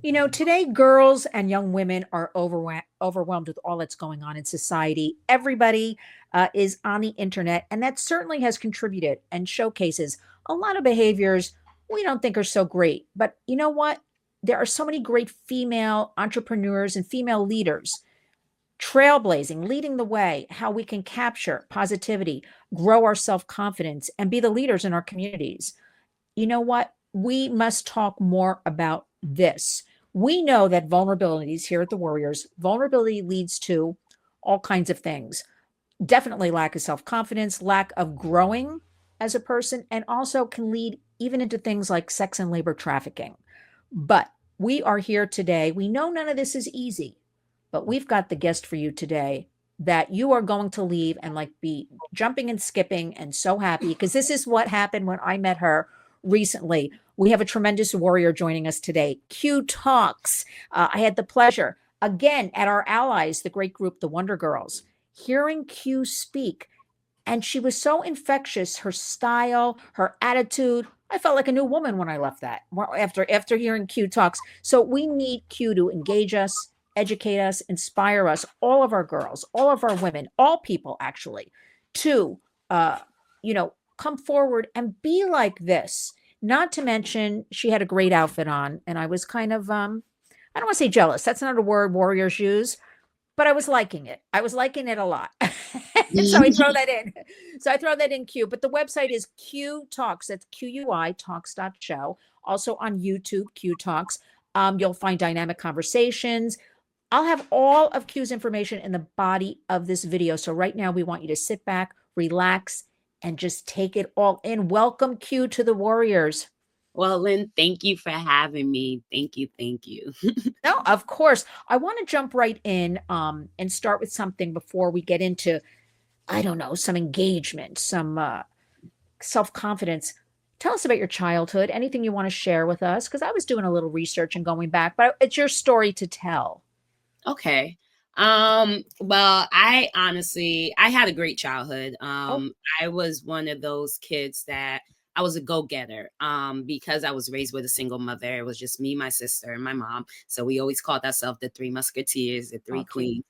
Today girls and young women are overwhelmed with all that's going on in society. Everybody is on the internet, and that certainly has contributed and showcases a lot of behaviors we don't think are so great. But you know what? There are so many great female entrepreneurs and female leaders trailblazing, leading the way, how we can capture positivity, grow our self confidence, and be the leaders in our communities. You know what? We must talk more about this. We know that vulnerabilities here at the Warriors, vulnerability leads to all kinds of things. Definitely lack of self confidence, lack of growing as a person, and also can lead even into things like sex and labor trafficking. But we are here today. We know none of this is easy, but we've got the guest for you today that you are going to leave and like be jumping and skipping and so happy because this is what happened when I met her recently. We have a tremendous warrior joining us today. Q Talks. I had the pleasure again at our allies, the great group, the Wonder Girls, hearing Q speak. And she was so infectious, her style, her attitude. I felt like a new woman when I left that after hearing Q Talks. So we need Q to engage us, educate us, inspire us, all of our girls, all of our women, all people actually, to uh, come forward and be like this. Not to mention, she had a great outfit on, and I was kind of I don't want to say jealous. That's not a word warriors use, but I was liking it. I was liking it a lot. So I throw that in. So I throw that in Q. But the website is Q Talks. That's QUI talks.show. Also on YouTube, Q Talks. You'll find dynamic conversations. I'll have all of Q's information in the body of this video. So right now we want you to sit back, relax, and just take it all in. Welcome Q to the Warriors. Well, Lynn, thank you for having me. Thank you. Thank you. No, of course. I want to jump right in and start with something before we get into, I don't know, some engagement, some self confidence. Tell us about your childhood, anything you want to share with us, because I was doing a little research and going back, but it's your story to tell. Okay. Well, I had a great childhood. Oh, I was one of those kids that I was a go-getter. Because I was raised with a single mother. It was just me, my sister, and my mom. So we always called ourselves the Three Musketeers, the Three oh, cute.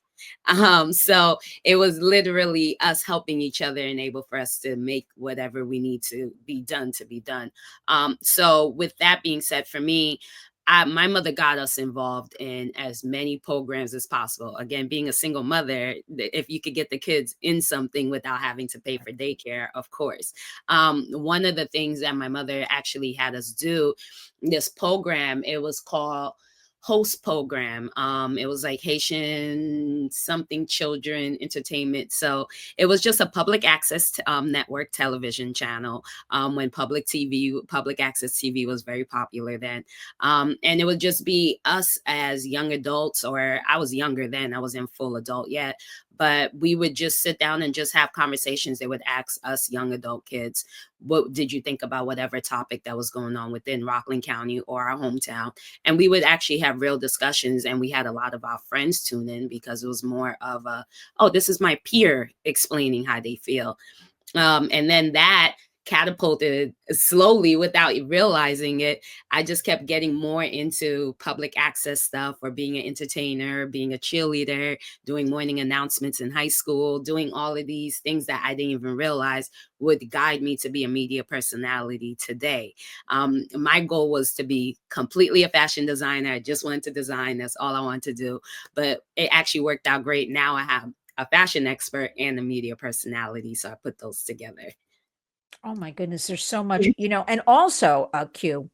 Queens. So it was literally us helping each other and able for us to make whatever we need to be done to be done. So with that being said, for me, my mother got us involved in as many programs as possible. Again, being a single mother, if you could get the kids in something without having to pay for daycare, of course. One of the things that my mother actually had us do, this program, it was called host program. It was like Haitian something children entertainment. So it was just a public access network television channel when public access TV was very popular then. And it would just be us as young adults, or I was younger then, I wasn't full adult yet, but we would just sit down and just have conversations. They would ask us young adult kids, what did you think about whatever topic that was going on within Rockland County or our hometown? And we would actually have real discussions. And we had a lot of our friends tune in because it was more of a, oh, this is my peer explaining how they feel. And then that catapulted slowly without realizing it. I just kept getting more into public access stuff, or being an entertainer, being a cheerleader, doing morning announcements in high school, doing all of these things that I didn't even realize would guide me to be a media personality today. My goal was to be completely a fashion designer. I just wanted to design. That's all I wanted to do. But it actually worked out great. Now I have a fashion expert and a media personality. So I put those together. Oh my goodness, there's so much, and also, Q,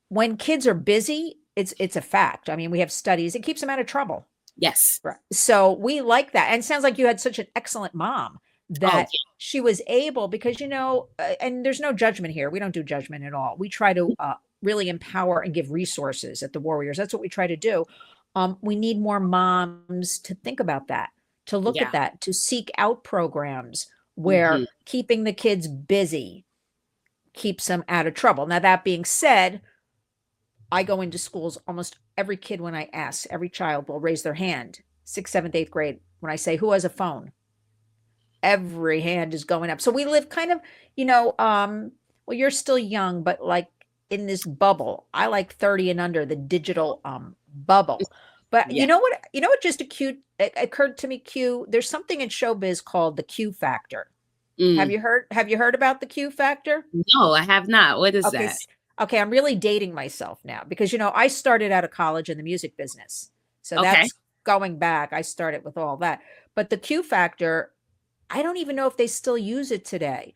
when kids are busy, it's a fact. I mean, we have studies, it keeps them out of trouble. Yes. Right. So we like that. And it sounds like you had such an excellent mom Oh, that she was able, because, and there's no judgment here. We don't do judgment at all. We try to really empower and give resources at the Warriors. That's what we try to do. We need more moms to think about that, to look at yeah. that, to seek out programs where Hmm. keeping the kids busy keeps them out of trouble. Now, that being said, I go into schools, almost every kid, when I ask, every child will raise their hand, sixth, seventh, eighth grade. When I say, who has a phone? Every hand is going up. So we live kind of, well, you're still young, but like in this bubble. I like 30 and under, the digital bubble. But Yeah. you know what just acute it occurred to me, Q, there's something in showbiz called the Q factor. Mm. Have you heard about the Q factor? No, I have not. What is Okay, that? okay, I'm really dating myself now because I started out of college in the music business. So Okay. that's going back. I started with all that. But the Q factor, I don't even know if they still use it today.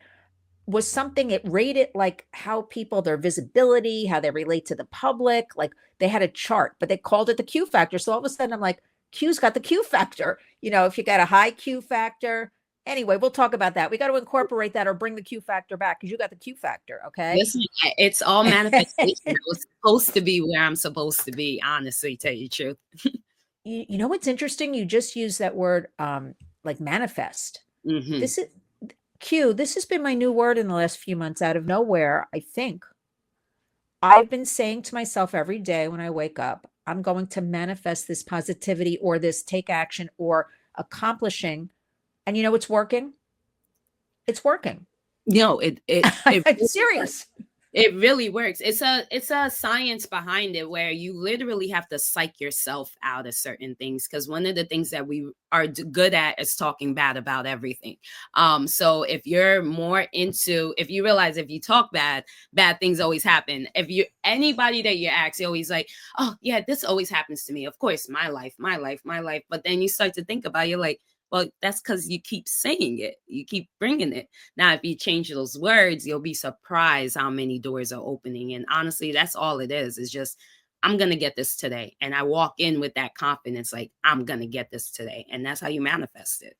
Was something it rated like how people, their visibility, how they relate to the public, like they had a chart, but they called it the Q factor. So all of a sudden I'm like, Q's got the Q factor. If you got a high Q factor, anyway, we'll talk about that. We got to incorporate that or bring the Q factor back because you got the Q factor. Okay. Listen, it's all manifestation. I was supposed to be where I'm supposed to be, honestly, tell you the truth. You know what's interesting? You just used that word, like manifest. Hmm. This is Q. This has been my new word in the last few months out of nowhere. I think I've been saying to myself every day when I wake up, I'm going to manifest this positivity or this take action or accomplishing. And it's working. It's working. No, it I'm really works. serious. It really works. It's a science behind it where you literally have to psych yourself out of certain things because one of the things that we are good at is talking bad about everything. So if you're more into, if you realize if you talk bad, bad things always happen. If you anybody that you ask, you're always like, oh yeah, this always happens to me. Of course, my life, my life, my life. But then you start to think about it, you're like, well, that's because you keep saying it, you keep bringing it. Now, if you change those words, you'll be surprised how many doors are opening. And honestly, that's all it is just, I'm going to get this today. And I walk in with that confidence, like, I'm going to get this today. And that's how you manifest it.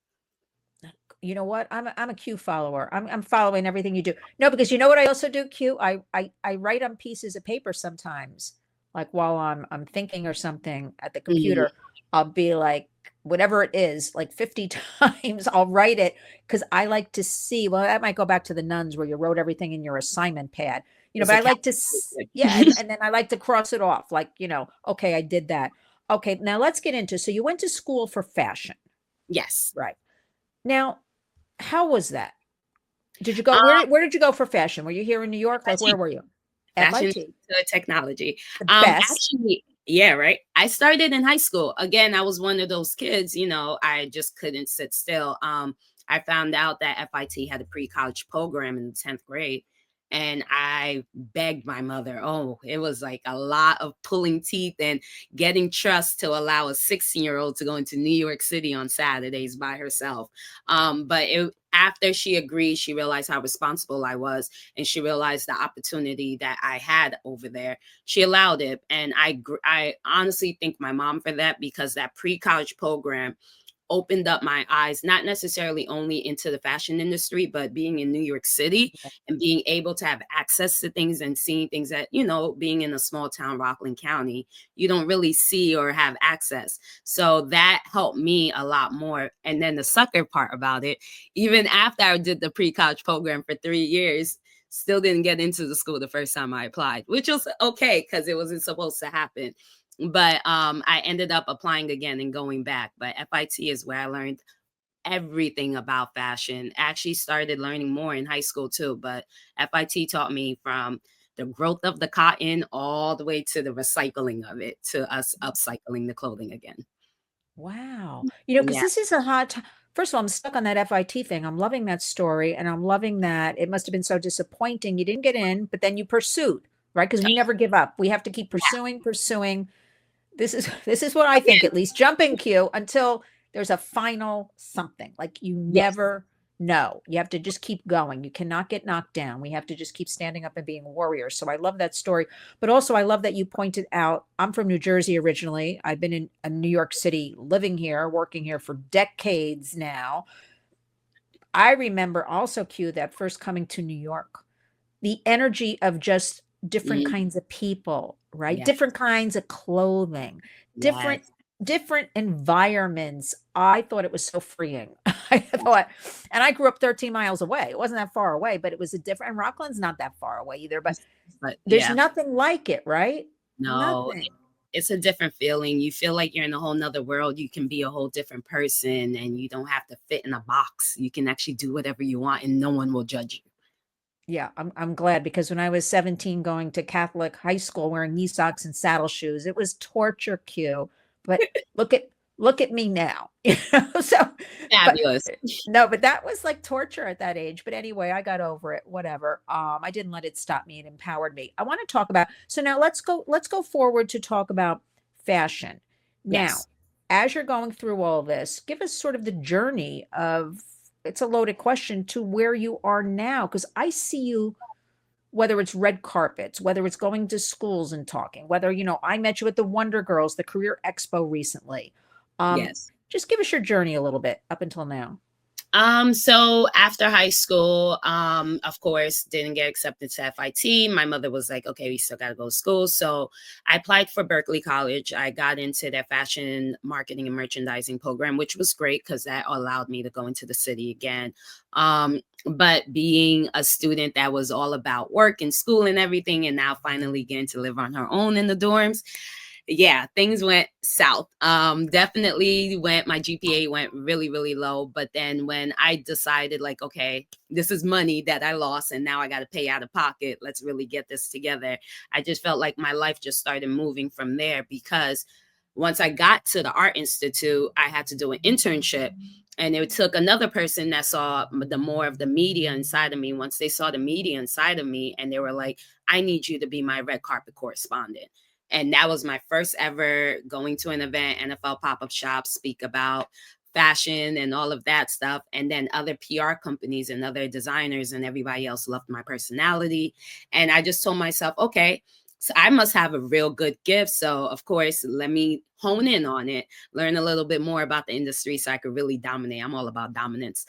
You know what? I'm a Q follower. I'm following everything you do. No, because you know what I also do, Q? I write on pieces of paper sometimes, like while I'm thinking or something at the Mhm. computer. I'll be like, whatever it is, like 50 times, I'll write it because I like to see. Well, that might go back to the nuns where you wrote everything in your assignment pad, It's but a I like to, yeah, calendar. and then I like to cross it off, like, okay, I did that. Okay, now let's get into, so you went to school for fashion, Yes. right? Now, how was that? Did you go Um, where did you go for fashion? Were you here in New York? Like where were you? Fashion FIT. to technology. The best. Actually, yeah, right. I started in high school. Again, I was one of those kids, I just couldn't sit still. I found out that FIT had a pre-college program in the 10th grade. And I begged my mother. Oh, it was like a lot of pulling teeth and getting trust to allow a 16-year-old to go into New York City on Saturdays by herself. After she agreed, she realized how responsible I was and she realized the opportunity that I had over there. She allowed it, and I honestly thank my mom for that because that pre-college program opened up my eyes, not necessarily only into the fashion industry, but being in New York City and being able to have access to things and seeing things that, being in a small town, Rockland County, you don't really see or have access. So that helped me a lot more. And then the sucker part about it, even after I did the pre-college program for 3 years, still didn't get into the school the first time I applied, which was okay because it wasn't supposed to happen. But I ended up applying again and going back. But FIT is where I learned everything about fashion. Actually started learning more in high school too, but FIT taught me from the growth of the cotton all the way to the recycling of it to us upcycling the clothing again. Wow. Because Yeah. this is a hot ti First of all, I'm stuck on that FIT thing. I'm loving that story, and I'm loving that it must have been so disappointing. You didn't get in, but then you pursued, right? Because we never give up. We have to keep pursuing, pursuing. This is what I think, at least jumping queue until there's a final something. Like you Yes. never know. You have to just keep going. You cannot get knocked down. We have to just keep standing up and being warriors. So I love that story. But also I love that you pointed out I'm from New Jersey originally. I've been in New York City, living here, working here for decades now. I remember also, Q, that first coming to New York, the energy of just different Mm, kinds of people, right? yes. Different kinds of clothing, different Yes. different environments. I thought it was so freeing. I thought, and I grew up 13 miles away. It wasn't that far away, but it was a different, and Rockland's not that far away either, but But there's yeah. nothing like it, right? No, Nothing. it's a different feeling. You feel like you're in a whole nother world. You can be a whole different person and you don't have to fit in a box. You can actually do whatever you want and no one will judge you. Yeah, I'm glad because when I was 17 going to Catholic high school wearing knee socks and saddle shoes, it was torture Q. But look at look at me now. You know, so but Fabulous. no, but that was like torture at that age. But anyway, I got over it, whatever. I didn't let it stop me. It empowered me. I want to talk about so now let's go forward to talk about fashion. Now, Yes. as you're going through all this, give us sort of the journey of it's a loaded question to where you are now because I see you whether it's red carpets, whether it's going to schools and talking, whether I met you at the Wonder Girls, the Career Expo recently. Yes. Just give us your journey a little bit up until now. So after high school, of course, didn't get accepted to FIT. My mother was like, okay, we still got to go to school. So I applied for Berkeley College. I got into their fashion marketing and merchandising program, which was great because that allowed me to go into the city again. But being a student that was all about work and school and everything, and now finally getting to live on her own in the dorms, yeah, things went south. Definitely went, my GPA went really, really low. But then when I decided, like, okay, this is money that I lost and now I got to pay out of pocket, let's really get this together. I just felt like my life just started moving from there because once I got to the Art Institute, I had to do an internship. And it took another person that saw the more of the media inside of me. Once they saw the media inside of me, and they were like, I need you to be my red carpet correspondent. And that was my first ever going to an event, NFL pop-up shop, speak about fashion and all of that stuff. And then other PR companies and other designers and everybody else loved my personality. And I just told myself, okay, so I must have a real good gift. So of course, let me hone in on it, learn a little bit more about the industry so I could really dominate. I'm all about dominance.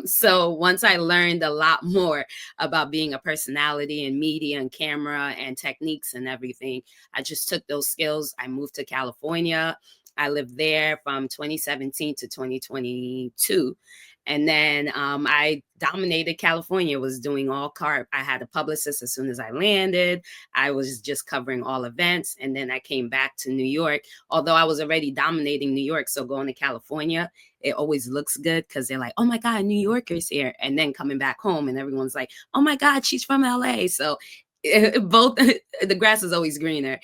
So once I learned a lot more about being a personality and media and camera and techniques and everything, I just took those skills. I moved to California. I lived there from 2017 to 2022. And then I dominated California, was doing all carp. I had a publicist as soon as I landed. I was just covering all events. And then I came back to New York, although I was already dominating New York. So going to California, it always looks good because they're like, oh my God, New Yorkers here. And then coming back home and everyone's like, oh my God, she's from LA. So both the grass is always greener.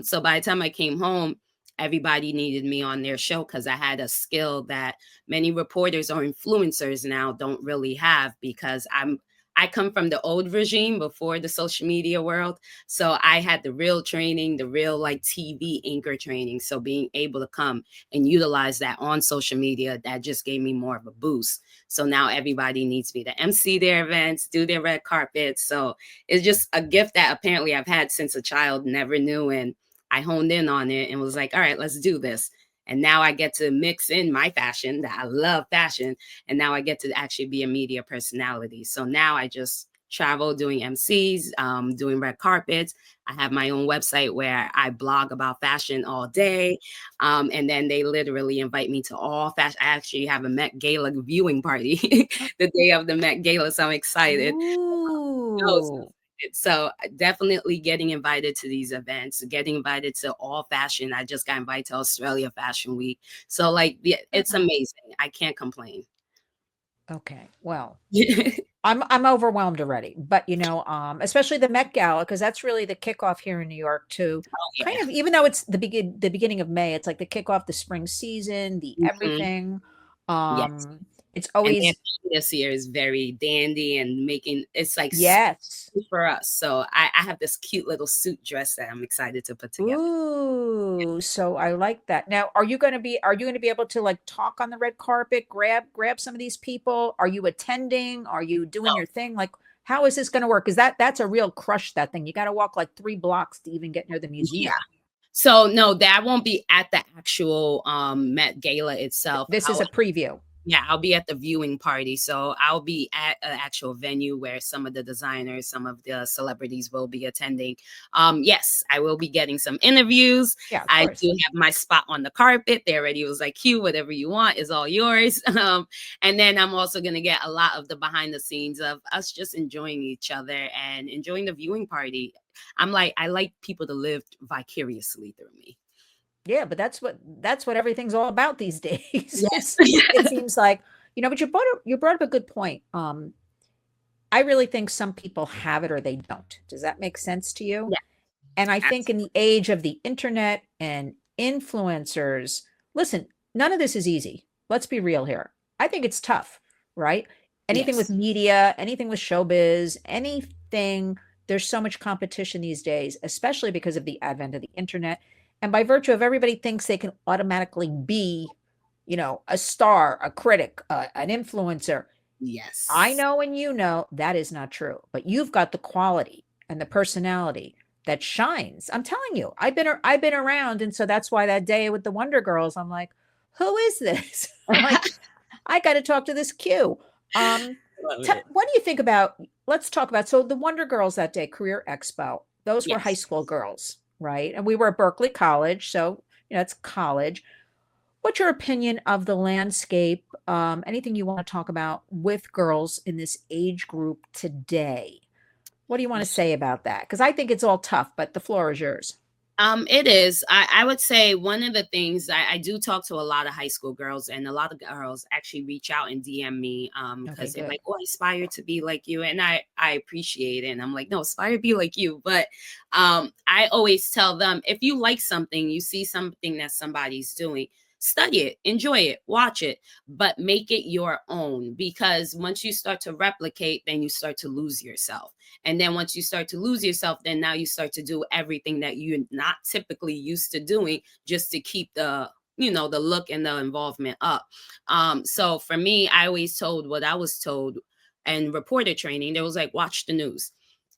So by the time I came home, everybody needed me on their show because I had a skill that many reporters or influencers now don't really have because I come from the old regime before the social media world. So I had the real training, the real like TV anchor training. So being able to come and utilize that on social media, that just gave me more of a boost. So now everybody needs me to MC their events, do their red carpets. So it's just a gift that apparently I've had since a child, never knew. And I honed in on it and was like, all right, let's do this. And now I get to mix in my fashion that I love fashion. And now I get to actually be a media personality. So now I just travel doing MCs, doing red carpets. I have my own website where I blog about fashion all day. And then they literally invite me to all fashion. I actually have a Met Gala viewing party the day of the Met Gala. So I'm excited. Ooh. So definitely getting invited to these events, getting invited to all fashion. I just got invited to Australia Fashion Week. So like yeah, it's Uh-uh. amazing. I can't complain. Okay. Well, Oh I'm overwhelmed already, but especially the Met Gala because that's really the kickoff here in New York to kind yeah. of even though it's the beginning of May, it's like the kickoff the spring season, the Mhm. everything. Yes. It's And their always theme this year is very dandy and making it's like yes. for us. So I have this cute little suit dress that I'm excited to put together. Ooh, so I like that. Now, are you going to be able to like talk on the red carpet, grab some of these people? Are you attending? Are you doing your thing? Like, how is this going to work? Because that's a real crush, that thing. You got to walk like 3 blocks to even get near the Yeah. museum. So no, that won't be at the actual Met Gala itself. This is a preview. Yeah, I'll be at the viewing party. So I'll be at an actual venue where some of the designers, some of the celebrities will be attending. Yes, I will be getting some interviews. Yeah, of I do course. have my spot on the carpet. They already was like, Q, whatever you want is all yours. And then I'm also going to get a lot of the behind the scenes of us just enjoying each other and enjoying the viewing party. I like people to live vicariously through me. Yeah, but that's what everything's all about these days. Yes. It seems like, but you brought up a good point. I really think some people have it or they don't. Does that make sense to you? Yeah, And I think in absolutely. the age of the internet and influencers, listen, none of this is easy. Let's be real here. I think it's tough, right? Anything with Yes. media, anything with showbiz, anything, there's so much competition these days, especially because of the advent of the internet. And by virtue of everybody thinks they can automatically be, a star, a critic, an influencer. I Yes. know and you know that is not true, but you've got the quality and the personality that shines. I'm telling you, I've been around, and so that's why that day with the Wonder Girls, I'm like, who is this? I'm like, I got to talk to this Q. Um, Love it. what do you think about? Let's talk about so the Wonder Girls that day, Career Expo. Those were high Yes. school girls, right? And we were at Berkeley College, so it's college. What's your opinion of the landscape? Anything you want to talk about with girls in this age group today? What do you want to say about that? Because I think it's all tough, but the floor is yours. It is. I would say one of the things I do talk to a lot of high school girls, and a lot of girls actually reach out and DM me Okay, because they're good. like, "Oh, I aspire to be like you," and I appreciate it. And I'm like, "No, aspire to be like you." But I always tell them if you like something, you see something that somebody's doing, study it, enjoy it, watch it, but make it your own, because once you start to replicate, then you start to lose yourself. And then once you start to lose yourself, then now you start to do everything that you're not typically used to doing just to keep the look and the involvement up. So for me, I always told what I was told and reporter training. There was like, watch the news,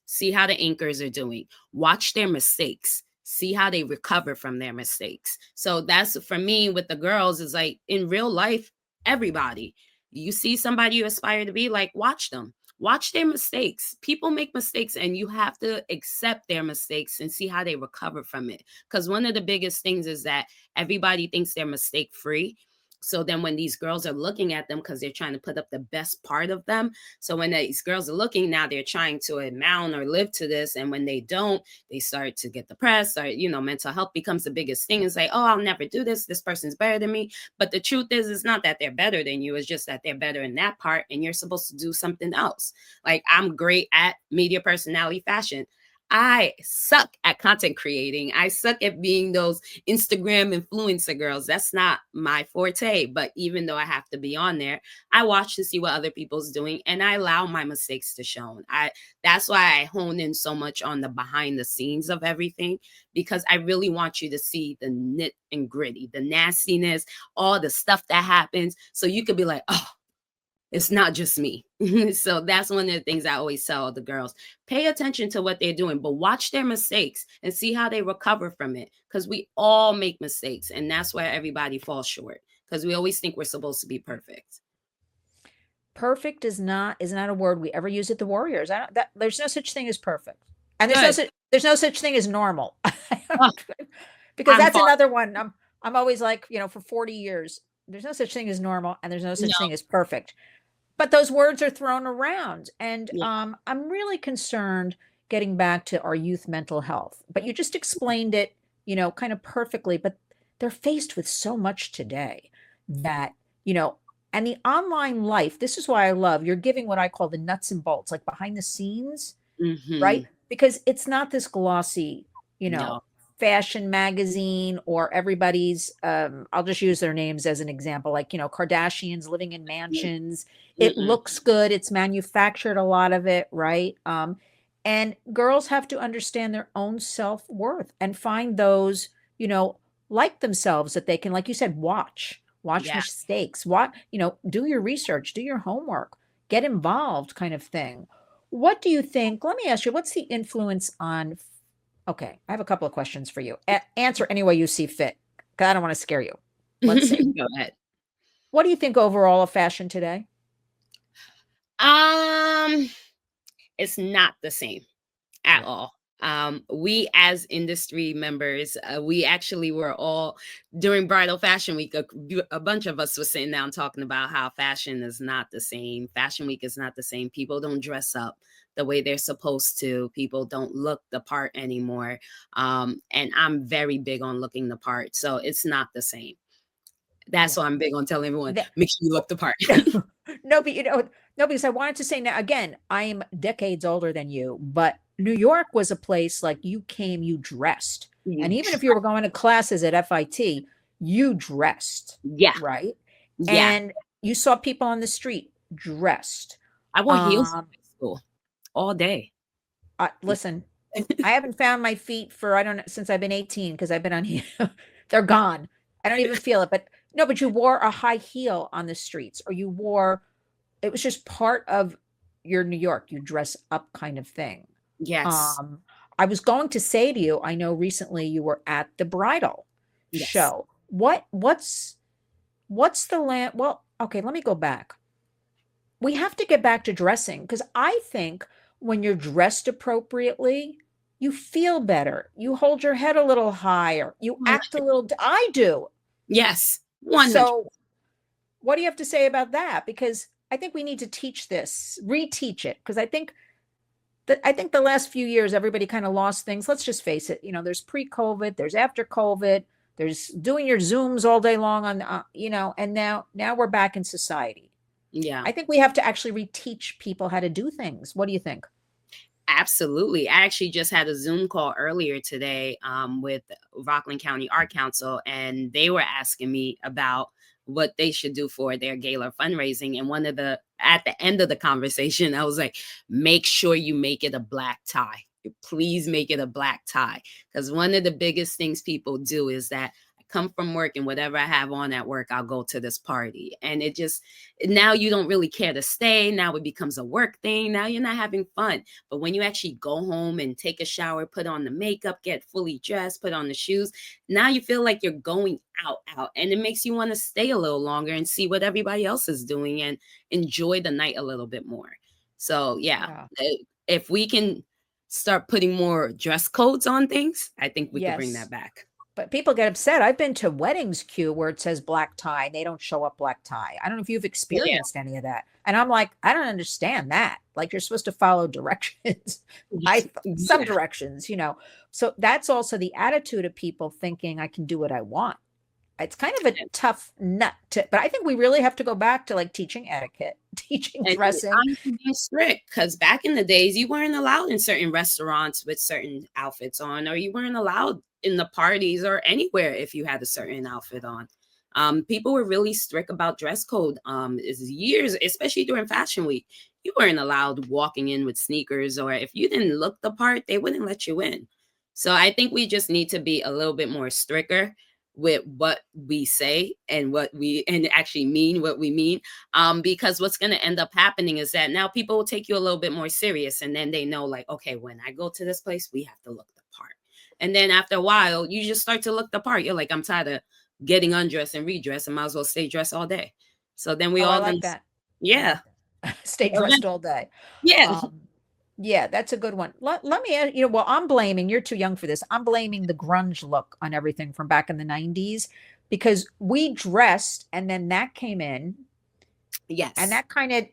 see how the anchors are doing, watch their mistakes, see how they recover from their mistakes. So that's for me with the girls, is like in real life, everybody, you see somebody you aspire to be like, watch them, watch their mistakes. People make mistakes, and you have to accept their mistakes and see how they recover from it. Because one of the biggest things is that everybody thinks they're mistake free. So then when these girls are looking at them, because they're trying to put up the best part of them, so when these girls are looking, now they're trying to amount or live to this. And when they don't, they start to get depressed, or, mental health becomes the biggest thing, and say, oh, I'll never do this. This person's better than me. But the truth is, it's not that they're better than you. It's just that they're better in that part. And you're supposed to do something else. Like, I'm great at media personality fashion. I suck at content creating. I suck at being those Instagram influencer girls. That's not my forte. But even though I have to be on there, I watch to see what other people's doing, and I allow my mistakes to show. That's why I hone in so much on the behind the scenes of everything, because I really want you to see the nit and gritty, the nastiness, all the stuff that happens, so you could be like, oh, it's not just me. So that's one of the things I always tell the girls. Pay attention to what they're doing, but watch their mistakes and see how they recover from it. Because we all make mistakes, and that's where everybody falls short. Because we always think we're supposed to be perfect. Perfect is not a word we ever use at the Warriors. I don't, that there's no such thing as perfect, and Good. there's no such thing as normal, Oh, because I'm that's far. another one. I'm always like, for 40 years, there's no such thing as normal, and there's no such No. thing as perfect. But those words are thrown around, and Yeah. I'm really concerned getting back to our youth mental health. But you just explained it, kind of perfectly. But they're faced with so much today that, you know, and the online life. This is why I love you're giving what I call the nuts and bolts, like behind the scenes, right? Hmm. Because it's not this glossy, you know, No. fashion magazine or everybody's I'll just use their names as an example, like, Kardashians living in mansions. It Mm-mm. looks good, it's manufactured, a lot of it, right? And girls have to understand their own self-worth and find those, like themselves, that they can, like you said, watch Yeah. mistakes, do your research, do your homework, get involved, kind of thing. What do you think? Let me ask you, what's the influence on? Okay, I have a couple of questions for you. Answer any way you see fit, because I don't want to scare you. Let's see. Go ahead. What do you think overall of fashion today? Um, it's not the same at Yeah. all. We as industry members, we actually were all during Bridal Fashion Week. A bunch of us were sitting down talking about how fashion is not the same. Fashion Week is not the same. People don't dress up the way they're supposed to. People don't look the part anymore. And I'm very big on looking the part, so it's not the same. That's Yeah. why I'm big on telling everyone, That, make sure you look the part. no, but No, because I wanted to say now again, I am decades older than you, but New York was a place like you came, you dressed. And You even if you were going to classes at FIT, you dressed, Yeah, right? yeah. And you saw people on the street dressed. I wore heels to Um, high school all day. listen, I haven't found my feet for I don't know since I've been 18 because I've been on here. They're gone. I don't even feel it. But no, but you wore a high heel on the streets, or you wore it was just part of your New York, you dress up kind of thing. Yes, Um, I was going to say to you, I know recently you were at the bridal yes. show. What's the land? Well, okay, let me go back. We have to get back to dressing because I think when you're dressed appropriately, you feel better. You hold your head a little higher. You act a little, I do. Yes, 100. So what do you have to say about that? Because I think we need to teach this, reteach it. Because I think the last few years everybody kind of lost things. Let's just face it. You know, there's pre-COVID, there's after COVID, there's doing your Zooms all day long on, and now we're back in society. Yeah. I think we have to actually reteach people how to do things. What do you think? Absolutely. I actually just had a Zoom call earlier today with Rockland County Art Council, and they were asking me about what they should do for their gala fundraising. And at the end of the conversation, I was like, make sure you make it a black tie. Please make it a black tie. Because one of the biggest things people do is that I come from work and whatever I have on at work, I'll go to this party. And it just, now you don't really care to stay. Now it becomes a work thing. Now you're not having fun. But when you actually go home and take a shower, put on the makeup, get fully dressed, put on the shoes, now you feel like you're going out. And it makes you want to stay a little longer and see what everybody else is doing and enjoy the night a little bit more. So, yeah, Yeah. if we can start putting more dress codes on things, I think we could bring that Yes. back. But people get upset. I've been to weddings queue where it says black tie and they don't show up black tie. I don't know if you've Yeah. experienced any of that. And I'm like, I don't understand that. Like you're supposed to follow directions. Some Yeah. directions, you know. So that's also the attitude of people thinking I can do what I want. It's kind of a tough nut to, but I think we really have to go back to like teaching etiquette, teaching And dressing. honestly being strict, because back in the days, you weren't allowed in certain restaurants with certain outfits on, or you weren't allowed in the parties or anywhere if you had a certain outfit on. People were really strict about dress code. Is years, especially during Fashion Week, you weren't allowed walking in with sneakers, or if you didn't look the part, they wouldn't let you in. So I think we just need to be a little bit more stricter with what we say and what we and actually mean what we mean, because what's going to end up happening is that now people will take you a little bit more serious, and then they know, like, okay, when I go to this place, we have to look the part. And then after a while, you just start to look the part. You're like, I'm tired of getting undressed and redressed, and might as well stay dressed all day. So then we Oh, I all done. like that. I Yeah. like that. Stay dressed all day. Yeah. Um, yeah, that's a good one. Let me ask you, well, I'm blaming, you're too young for this. I'm blaming the grunge look on everything from back in the 90s because we dressed and then that came in and Yes. that kind of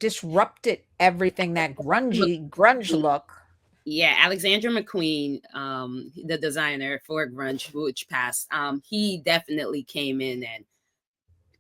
disrupted everything, that grunge look. Yeah, Alexandra McQueen, the designer for grunge, which passed, he definitely came in and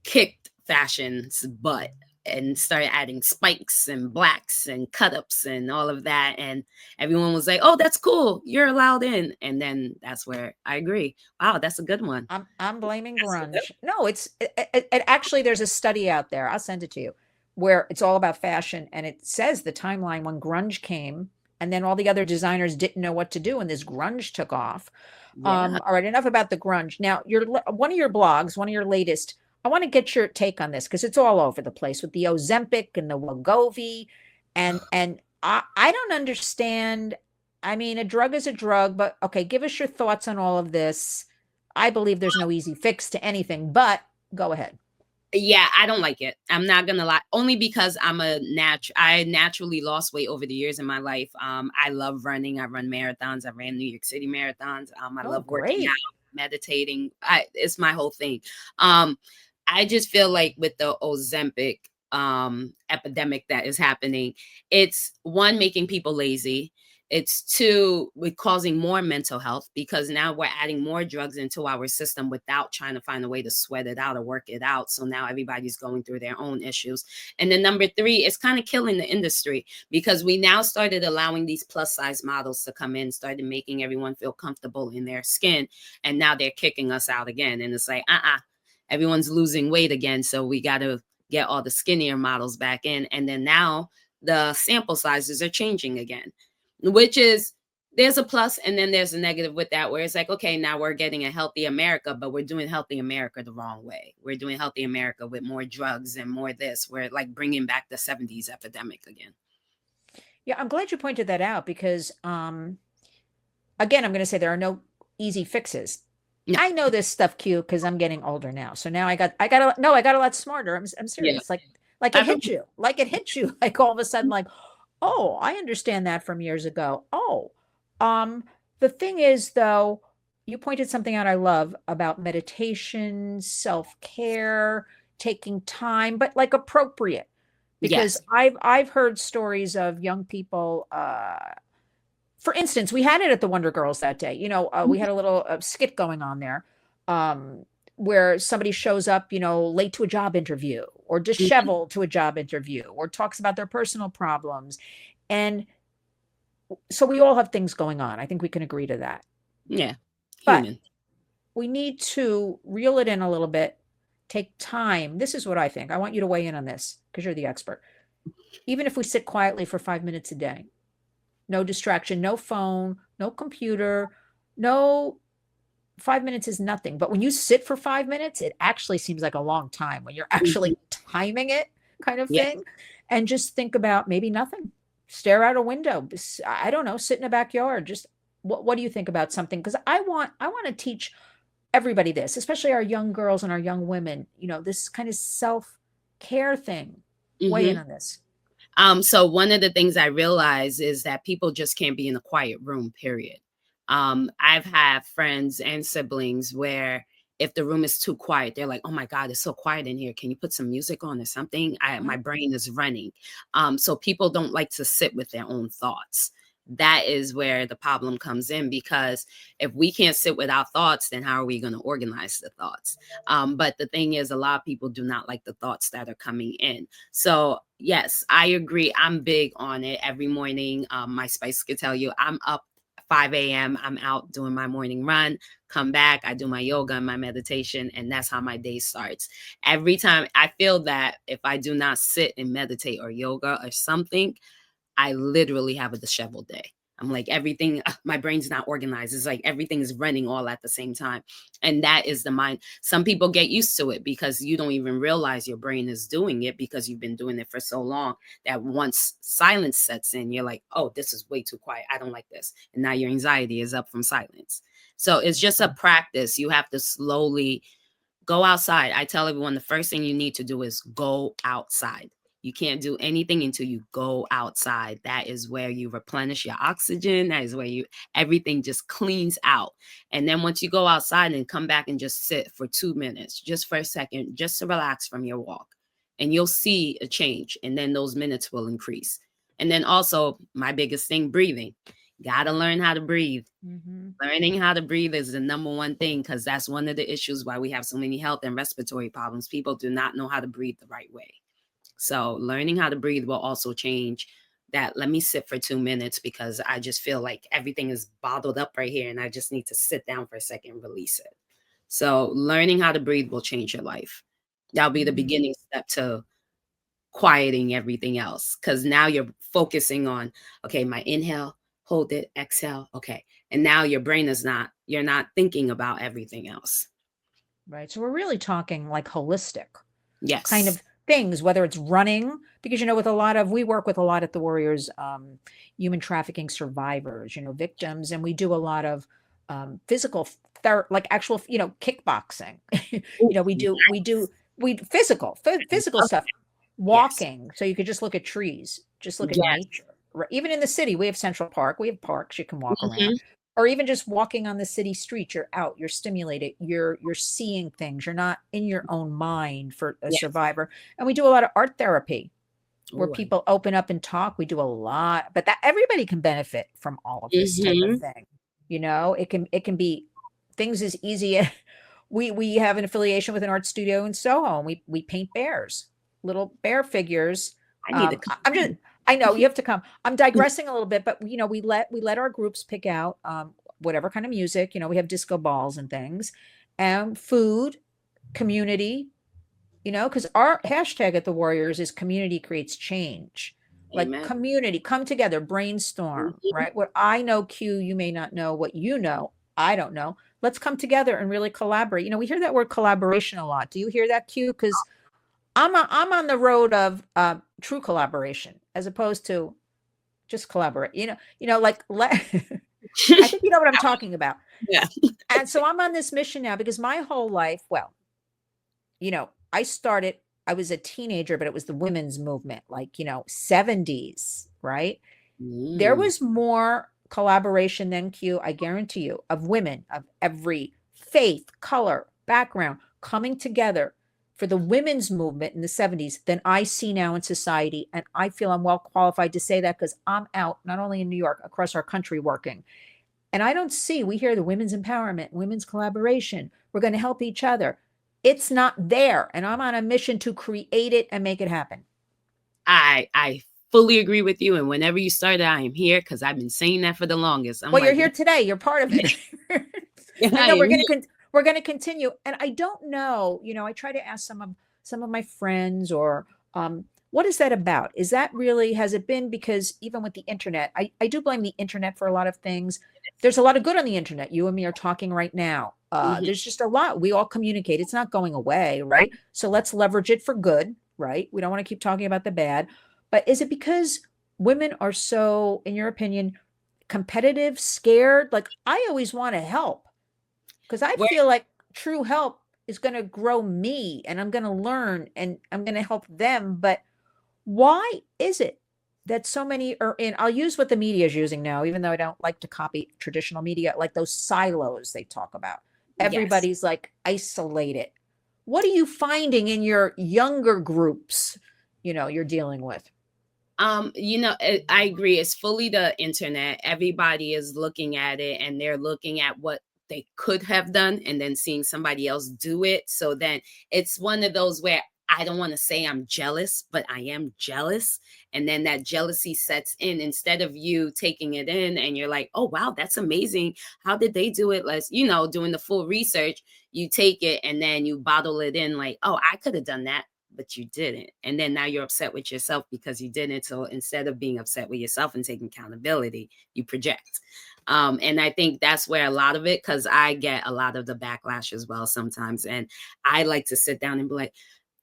kicked fashion's butt and started adding spikes and blacks and cut ups and all of that. And everyone was like, "Oh, that's cool. You're allowed in." And then that's where I agree. Wow, that's a good one. I'm blaming That's a good grunge. No, it actually there's a study out there. I'll send it to you where it's all about fashion and it says the timeline when grunge came and then all the other designers didn't know what to do and this grunge took off. Yeah. All right, enough about the grunge. Now, one of your blogs, one of your latest, I want to get your take on this because it's all over the place with the Ozempic and the Wegovy and I don't understand. I mean, a drug is a drug, but okay, give us your thoughts on all of this. I believe there's no easy fix to anything, but go ahead. Yeah, I don't like it. I'm not gonna lie. Only because I naturally lost weight over the years in my life. I love running. I run marathons. I ran New York City marathons. I Oh, love working out, great. meditating. It's my whole thing. Um, I just feel like with the Ozempic epidemic that is happening, it's one, making people lazy. It's two, we're causing more mental health because now we're adding more drugs into our system without trying to find a way to sweat it out or work it out. So now everybody's going through their own issues. And then number three, it's kind of killing the industry because we now started allowing these plus size models to come in, started making everyone feel comfortable in their skin. And now they're kicking us out again. And it's like, everyone's losing weight again. So we got to get all the skinnier models back in. And then now the sample sizes are changing again, which is, there's a plus and then there's a negative with that, where it's like, okay, now we're getting a healthy America, but we're doing healthy America the wrong way. We're doing healthy America with more drugs and more this. We're like bringing back the 70s epidemic again. Yeah, I'm glad you pointed that out because, again, I'm going to say there are no easy fixes. No. I know this stuff, Q, because I'm getting older now. So now I got a lot smarter. I'm Yeah. serious. Like it I hits you, like it hits you, like all of a sudden, like, oh, I understand that from years ago. Oh, um, the thing is, though, you pointed something out I love about meditation, self-care, taking time, but like appropriate. Because Yes. I've heard stories of young people, for instance, we had it at the Wonder Girls that day. We had a little skit going on there, um, where somebody shows up, late to a job interview or Mhm. disheveled to a job interview or talks about their personal problems. And so we all have things going on. I think we can agree to that. Yeah. But Human. we need to reel it in a little bit, take time. This is what I think. I want you to weigh in on this because you're the expert. Even if we sit quietly for 5 minutes a day, no distraction, no phone, no computer, no 5 minutes is nothing. But when you sit for 5 minutes, it actually seems like a long time when you're Mhm. actually timing it, kind of Yeah. thing. And just think about maybe nothing. Stare out a window. I don't know, sit in a backyard. Just what do you think about something? Because I want to teach everybody this, especially our young girls and our young women, this kind of self-care thing. Weigh in Hmm. on this. So one of the things I realize is that people just can't be in a quiet room, period. I've had friends and siblings where if the room is too quiet, they're like, "Oh my God, it's so quiet in here. Can you put some music on or something? My Mhm. brain is running." So people don't like to sit with their own thoughts. That is where the problem comes in because if we can't sit with our thoughts, then how are we going to organize the thoughts? But the thing is, a lot of people do not like the thoughts that are coming in. So, yes, I agree. I'm big on it every morning. My spice could tell you I'm up 5 a.m. I'm out doing my morning run, come back, I do my yoga and my meditation, and that's how my day starts. Every time I feel that if I do not sit and meditate or yoga or something, I literally have a disheveled day. I'm like everything, my brain's not organized. It's like everything is running all at the same time. And that is the mind. Some people get used to it because you don't even realize your brain is doing it because you've been doing it for so long that once silence sets in, you're like, oh, this is way too quiet. I don't like this. And now your anxiety is up from silence. So it's just a practice. You have to slowly go outside. I tell everyone the first thing you need to do is go outside. You can't do anything until you go outside. That is where you replenish your oxygen. That is where everything just cleans out. And then once you go outside and come back and just sit for 2 minutes, just for a second, just to relax from your walk, and you'll see a change. And then those minutes will increase. And then also, my biggest thing, breathing. Gotta learn how to breathe. Mhm. Learning how to breathe is the number one thing because that's one of the issues why we have so many health and respiratory problems. People do not know how to breathe the right way. So, learning how to breathe will also change that. Let me sit for 2 minutes because I just feel like everything is bottled up right here and I just need to sit down for a second and release it. So, learning how to breathe will change your life. That'll be the Mhm. beginning step to quieting everything else because now you're focusing on, okay, my inhale, hold it, exhale, okay, and now your brain is not, you're not thinking about everything else. Right. So we're really talking like holistic kind Yes. of things, whether it's running, because, with a lot of, we work with a lot at the Warriors, human trafficking survivors, victims, and we do a lot of physical like actual, kickboxing. Ooh, We do, physical okay. stuff, Yes. walking. So you could just look at trees, just look at Yes. nature. Right? Even in the city, we have Central Park, we have parks you can walk around. Mhm. Or even just walking on the city street, you're out, you're stimulated, you're seeing things, you're not in your own mind for a Yes. survivor. And we do a lot of art therapy. where Oh, people open up and talk. We do a lot, but that everybody can benefit from all of this type of mm-hmm. thing. It can be things as easy as we have an affiliation with an art studio in Soho, and we paint bears, little bear figures. I need to I'm just come. I know you have to come. I'm digressing a little bit, but we let our groups pick out whatever kind of music. We have disco balls and things, and food, community, because our hashtag at the Warriors is community creates change. Like Amen. community, come together, brainstorm, Mhm. right? What I know, Q, you may not know. What you know, I don't know. Let's come together and really collaborate. We hear that word collaboration a lot. Do you hear that, Q? Because I'm on the road of true collaboration as opposed to just collaborate. Like I think you know what I'm talking about. Yeah. And so I'm on this mission now because my whole life, well, I was a teenager, but it was the women's movement, like, 70s, right? There Mm. was more collaboration than Q, I guarantee you, of women of every faith, color, background coming together for the women's movement in the 70s than I see now in society. And I feel I'm well qualified to say that because I'm out, not only in New York, across our country working. And we hear the women's empowerment, women's collaboration. We're going to help each other. It's not there. And I'm on a mission to create it and make it happen. I fully agree with you. And whenever you started, I am here because I've been saying that for the longest. I'm Well, you're like, here today. You're part of it. yeah, I I know am here. we're going to continue. And I don't know, I try to ask some of my friends or what is that about? Is that really has it been because even with the internet, I do blame the internet for a lot of things. There's a lot of good on the internet. You and me are talking right now. Mhm. There's just a lot. We all communicate. It's not going away, right? So let's leverage it for good, right? We don't want to keep talking about the bad. But is it because women are so, in your opinion, competitive, scared? Like I always want to help because I Where feel like true help is going to grow me and I'm going to learn and I'm going to help them. But why is it that so many are in? I'll use what the media is using now, even though I don't like to copy traditional media, like those silos they talk about. yes. Everybody's like isolated. What are you finding in your younger groups, you're dealing with? I agree. It's fully the internet. Everybody is looking at it and they're looking at what they could have done and then seeing somebody else do it. So then it's one of those where I don't want to say I'm jealous, but I am jealous. And then that jealousy sets in instead of you taking it in and you're like, oh, wow, that's amazing. How did they do it? Let's, doing the full research, you take it and then you bottle it in like, oh, I could have done that, but you didn't. And then now you're upset with yourself because you didn't. So instead of being upset with yourself and taking accountability, you project. And I think that's where a lot of it, because I get a lot of the backlash as well sometimes. And I like to sit down and be like,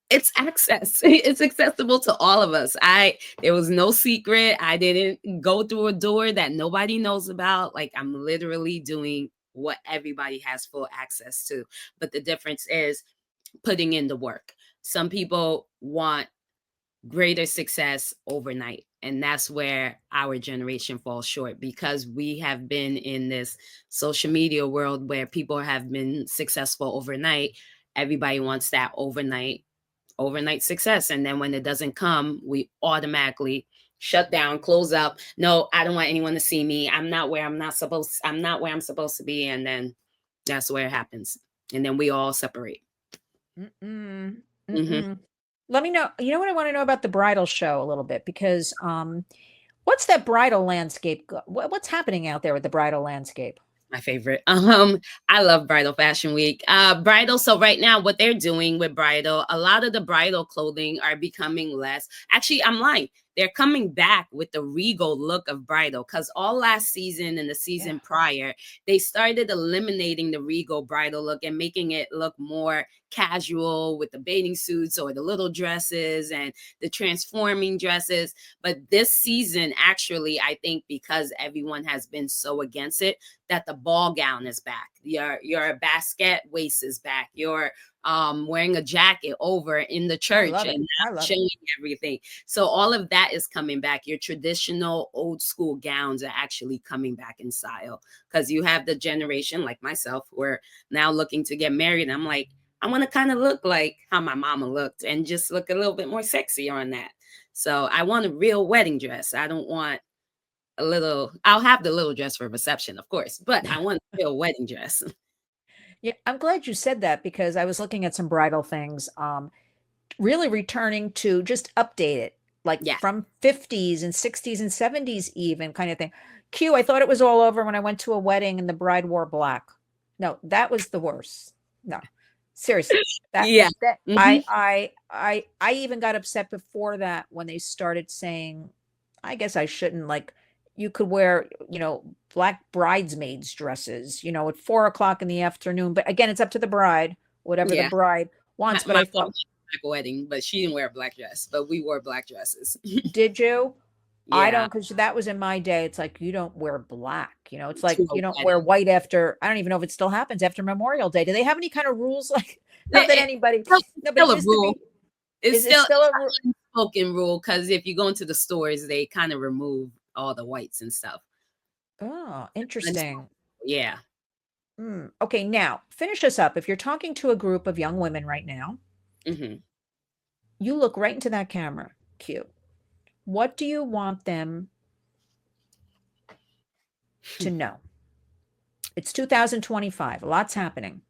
it's access. It's accessible to all of us. There was no secret. I didn't go through a door that nobody knows about. Like I'm literally doing what everybody has full access to. But the difference is putting in the work. Some people want greater success overnight. And that's where our generation falls short because we have been in this social media world where people have been successful overnight. Everybody wants that overnight success. And then when it doesn't come, we automatically shut down, close up. No, I don't want anyone to see me. I'm not where I'm supposed to be. And then that's where it happens. And then we all separate. Mm-mm. Hmm. Mm-mm. Let me know. You know what I want to know about the bridal show a little bit because what's that bridal landscape? What's happening out there with the bridal landscape? My favorite. I love Bridal Fashion Week. Bridal. So right now, what they're doing with bridal, a lot of the bridal clothing are becoming less. Actually, I'm lying. They're coming back with the regal look of bridal because all last season and the Yeah. season prior, they started eliminating the regal bridal look and making it look more casual with the bathing suits or the little dresses and the transforming dresses. But this season, actually, I think because everyone has been so against it, that the ball gown is back. Your basket waist is back. You're wearing a jacket over in the I church love it. and I not love it. showing everything. So all of that is coming back. Your traditional old school gowns are actually coming back in style because you have the generation like myself who are now looking to get married. I'm like, I want to kind of look like how my mama looked and just look a little bit more sexy on that. So I want a real wedding dress. I don't want a little, I'll have the little dress for reception, of course, but I want a real wedding dress. Yeah, I'm glad you said that because I was looking at some bridal things, really returning to just update it, like Yeah. from 50s and 60s and 70s even kind of thing. Q, I thought it was all over when I went to a wedding and the bride wore black. No, that was the worst. No. Seriously. That Yeah. that Hmm. I even got upset before that when they started saying, I guess I shouldn't, like, you could wear, black bridesmaids dresses, at 4 o'clock in the afternoon. But again, it's up to the bride, whatever the Yeah. bride My, wants. But my I mom thought, had a black wedding, but she didn't wear a black dress, but we wore black dresses. did you? I Yeah. don't, because that was in my day. It's like you don't wear black. It's To like a you don't wear wedding. white after, I don't even know if it still happens after Memorial Day. Do they have any kind of rules? Like, not that anybody, It's no, but it still a used to rule. be, It's is it still still a rule? an unspoken rule because if you go into the stores, they kind of remove all the whites and stuff. Oh, Unspoken. interesting. Yeah. Okay, now finish us up. If you're talking to a group of young women right now, Hmm. you look right into that camera. Cute. What do you want them to know? It's 2025. A lot's happening.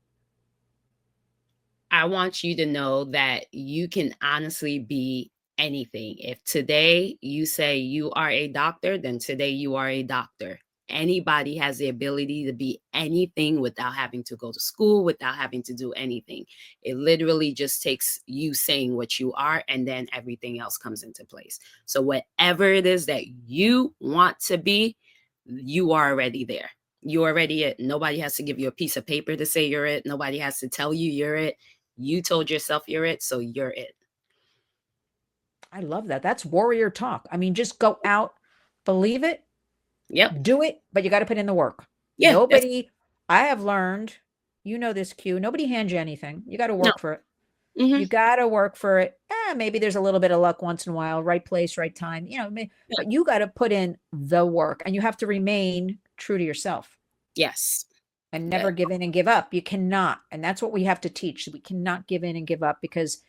I want you to know that you can honestly be anything. If today you say you are a doctor, then today you are a doctor. Anybody has the ability to be anything without having to go to school, without having to do anything. It literally just takes you saying what you are, and then everything else comes into place. So, whatever it is that you want to be, you are already there. You're already it. Nobody has to give you a piece of paper to say you're it. Nobody has to tell you you're it. You told yourself you're it, so you're it. I love that. That's warrior talk. I mean, just go out, believe it, Yep. do it, but you got to put in the work. Yeah. That's Nobody, I have learned, this, Q, nobody hands you anything. You got to no. work for it. Hmm. You got to work for it. Maybe there's a little bit of luck once in a while, right place, right time, Yeah. but you got to put in the work and you have to remain true to yourself Yes. and Yeah. never give in and give up. You cannot. And that's what we have to teach. We cannot give in and give up because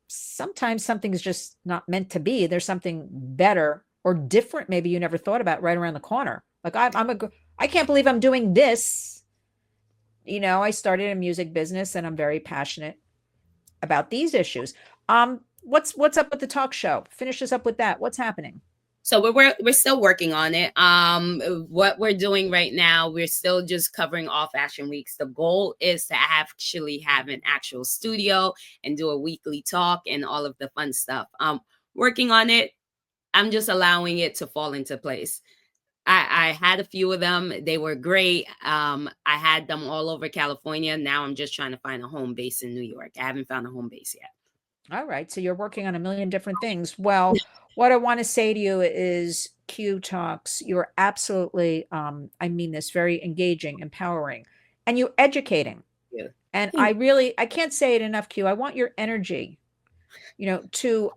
sometimes something is just not meant to be. There's something better or different, maybe you never thought about right around the corner. Like I can't believe I'm doing this. I started a music business and I'm very passionate about these issues. What's up with the talk show? Finish us up with that. What's happening? So we're still working on it. What we're doing right now, we're still just covering all fashion weeks. The goal is to actually have an actual studio and do a weekly talk and all of the fun stuff. Working on it. I'm just allowing it to fall into place. I had a few of them. They were great. I had them all over California. Now I'm just trying to find a home base in New York. I haven't found a home base yet. All right. So you're working on a million different things. Well, what I want to say to you is Q Talks. You're absolutely, I mean this, very engaging, empowering, and you're educating. Yeah. And Thank I can't say it enough, Q. I want your energy, to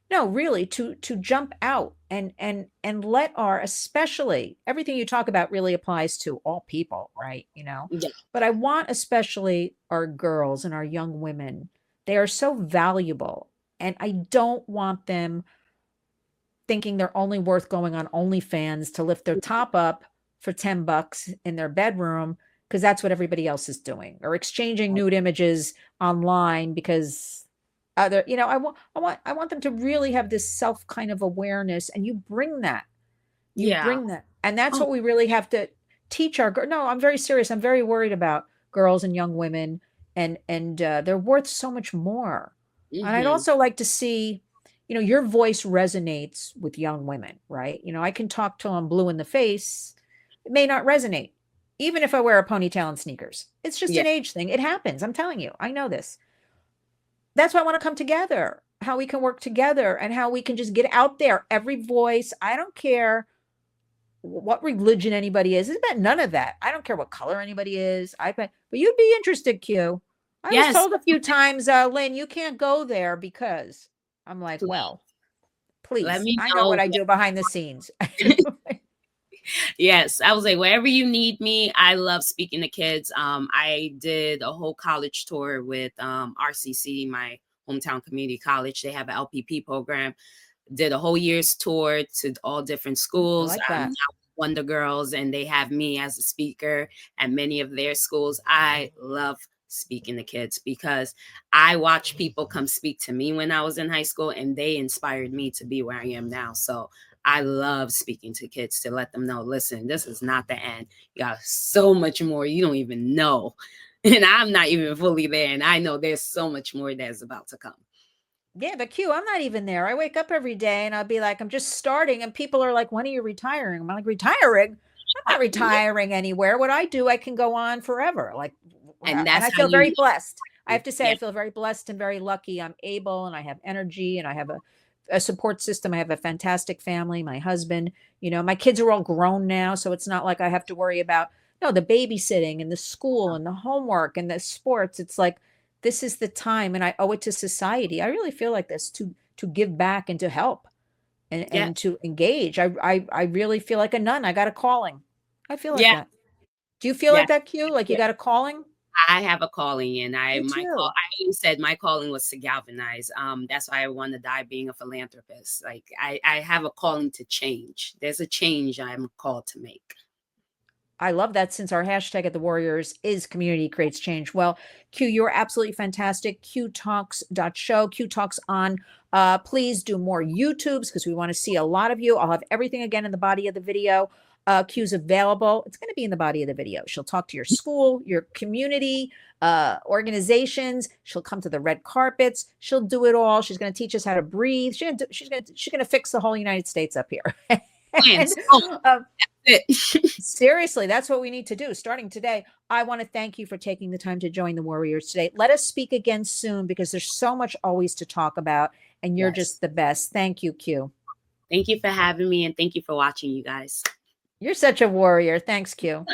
no, really to jump out and let our, especially everything you talk about really applies to all people, right? you. Yeah. But I want especially our girls and our young women. They are so valuable, and I don't want them thinking they're only worth going on OnlyFans to lift their top up for $10 in their bedroom because that's what everybody else is doing, or exchanging nude images online because other, I want them to really have this self kind of awareness, and you bring that. You Yeah. bring that. And that's Oh. what we really have to teach our girls. No, I'm very serious. I'm very worried about girls and young women, and they're worth so much more. And I'd Hmm. also like to see, your voice resonates with young women, right? I can talk till I'm blue in the face. It may not resonate, even if I wear a ponytail and sneakers. It's just Yeah. an age thing. It happens. I'm telling you. I know this. That's why I want to come together, how we can work together and how we can just get out there. Every voice. I don't care what religion anybody is. It's about none of that. I don't care what color anybody is. But you'd be interested, Q. I was Yes. told a few times, Lynn, you can't go there because I'm like, well, Let please. me I know what know. I do behind the scenes. Yes, I was like, wherever you need me, I love speaking to kids. I did a whole college tour with RCC, my hometown community college. They have an LPP program. did a whole year's tour to all different I schools. like I'm that. now Wonder Girls, and they have me as a speaker at many of their schools. I love speaking to kids because I watched people come speak to me when I was in high school, and they inspired me to be where I am now. So I love speaking to kids to let them know, listen, this is not the end. You got so much more you don't even know. And I'm not even fully there. And I know there's so much more that's about to come. Yeah, but Q, I'm not even there. I wake up every day and I'll be like, I'm just starting. And people are like, when are you retiring? I'm like, retiring? I'm not Yeah. retiring anywhere. What I do, I can go on forever. Like, And and that's I how feel you very know. blessed. I have to say, Yeah. I feel very blessed and very lucky. I'm able and I have energy and I have a support system. I have a fantastic family, my husband, my kids are all grown now. So it's not like I have to worry about, no, the babysitting and the school and the homework and the sports. It's like, this is the time and I owe it to society. I really feel like this to give back and to help Yeah. and to engage. I really feel like a nun. I got a calling. I feel like Yeah. that. Do you feel Yeah. like that, Q? Like you Yeah. got a calling? I have a calling, and Me too. I always said my calling was to galvanize. That's why I want to die being a philanthropist. Like I have a calling to change. There's a change I'm called to make. I love that since our hashtag at the Warriors is community creates change. Well, Q, you're absolutely fantastic. QTalks.show, Q Talks on. Please do more YouTubes because we want to see a lot of you. I'll have everything again in the body of the video. Q's available. It's going to be in the body of the video. She'll talk to your school, your community, organizations. She'll come to the red carpets. She'll do it all. She's going to teach us how to breathe. She's going to fix the whole United States up here. And Plans. Oh, uh, that's it. seriously, that's what we need to do. Starting today, I want to thank you for taking the time to join the Warriors today. Let us speak again soon because there's so much always to talk about, and you're Yes. just the best. Thank you, Q. Thank you for having me, and thank you for watching, you guys. You're such a warrior. Thanks, Q.